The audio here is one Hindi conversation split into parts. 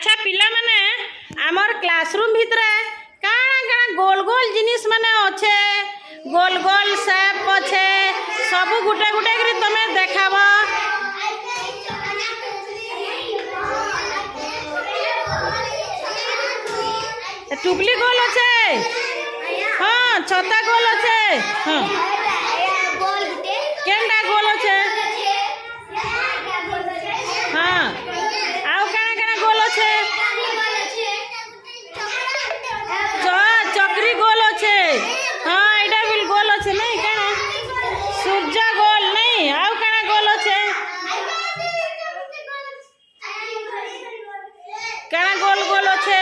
अच्छा पिला माने आमर क्लासरूम भितर काଣା काଣା गोल गोल जिनिस माने अच्छे गोल गोल शेप अच्छे सब गुटे गुटे करी तमे देखाब। टुकली गोल अच्छे हाँ छता गोल अच्छे हाँ केनटा गोल अच्छे हाँ आउ काଣା काଣା गोल अच्छे चक्री गोल अच्छे हाँ एटा भी गोल अच्छे नहीं काଣା सूर्य गोल नहीं आउ काଣା गोल अच्छे काଣା गोल गोल अच्छे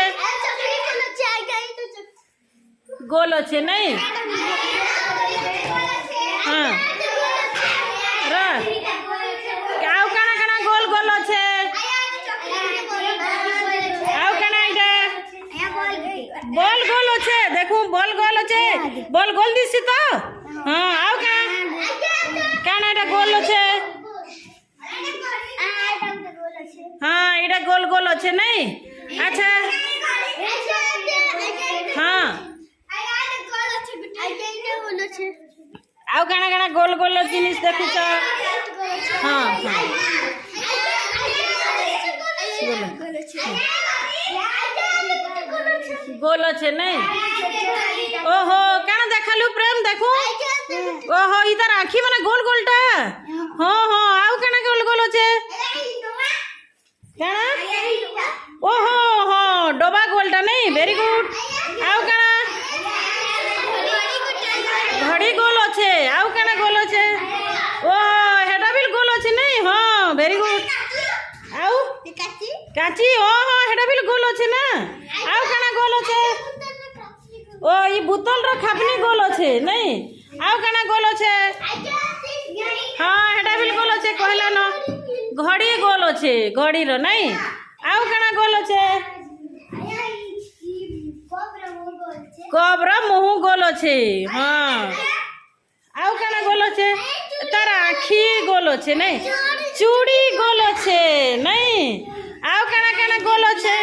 गोल अच्छे नहीं हाँ आउ काଣା काଣା गोल गोल अच्छे आउ काଣା इटा बॉल गोल अच्छे देखू बॉल गोल अच्छे बॉल गोल दिसी तो हाँ आउ काଣା इटा गोल अच्छे हाँ इटा गोल गोल अच्छे नहीं अच्छा हाँ आउ काଣା काଣା गोल गोल जिनिस देखुच हाँ हाँ गोल अच्छे नहीं ओहो काଣା देखालु प्रेम देखू ओहो इधर आखी माने गोल गोलटा हाँ हाँ आउ काଣା गोल गोल अच्छे काଣା ओहो हाँ डोबा गोलटा नहीं वेरी गुड आउ काଣା घड़ी गोल अच्छे आउ काଣା गोल अच्छे ओ हेटा भी गोल अच्छे नहीं हाँ वेरी गुड आउ काची ओ हाँ हेटा भी गोल अच्छे ना आउ काଣା गोल अच्छे ओ ये बोतल रो खापनी गोल अच्छे नहीं आउ काଣା गोल अच्छे हाँ हेटा भी गोल अच्छे कहला न घड़ी गोल अच्छे घड़ी रो नहीं आउ काଣା गोल अच्छे कब्र मुँह गोल अच्छे हाँ आउ काଣା गोल अच्छे तार आखी गोल अच्छे नहीं चूड़ी गोल अच्छे नहीं आउ काଣା काଣା गोल अच्छे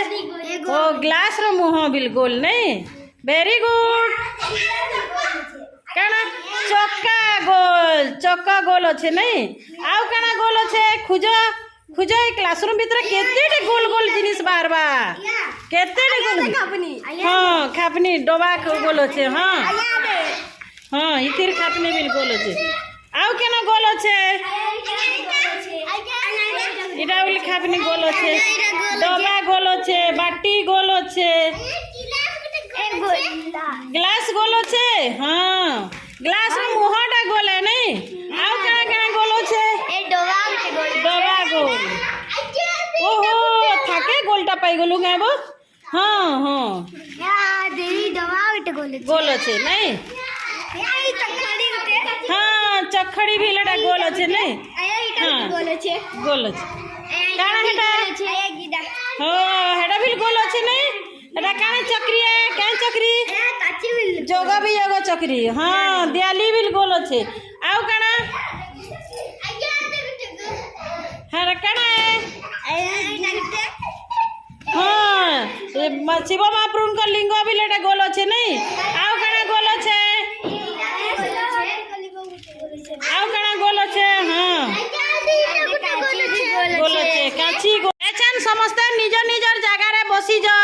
ओ ग्लास रो मुँह बिल गोल नहीं वेरी गुड काଣା चक्का गोल अच्छे नहीं आउ काଣା गोल अच्छे खुज खुज क्लासरूम भीतर केते गोल गोल जिनिस बाहरबा केते गोल हाँ खापनी डोबा गोल अच्छे हाँ हाँ इतिर खापनी बिल गोल अच्छे आउ केना गोल अच्छे इटा बिल खापनी गोल अच्छे डोबा गोल अच्छे बाटी गोल अच्छे ग्लास गोल अच्छे हाँ ग्लास रो मुहटा गोल है नहीं आउ केना केना गोल अच्छे डोबा गोल ओहो थाके गोलटा पाई गलु गाबो हाँ हाँ गोल अच्छे नहीं हाँ चखड़ी भी लड़ा गोल अच्छे नहीं हाँ गोल अच्छे काଣା हेटा हाँ हेटा भी गोल अच्छे नहीं हेटा काଣା चक्री है क्या चक्री जोगा भी योगा चक्री हाँ दियाली भी गोल अच्छे आउ काଣା हाँ काଣା हाँ शिव महाप्रभु का लिंग भी लेटा गोल अच्छे नहीं आउ काଣା गोल अच्छे आउ काଣା गोल अच्छे हाँ गोल अच्छे काची एचन समस्ते निज निजर जगह रे बसी जा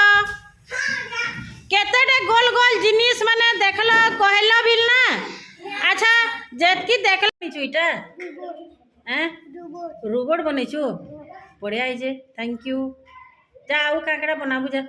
केतेटे गोल गोल जिनिस माने देखलो कहलो बिल ना अच्छा जेतकी देखलो चुईटा हैं रोबोट बनेछु बढ़िया है जे थैंक यू जा आउ काकड़ा बनाबू जा।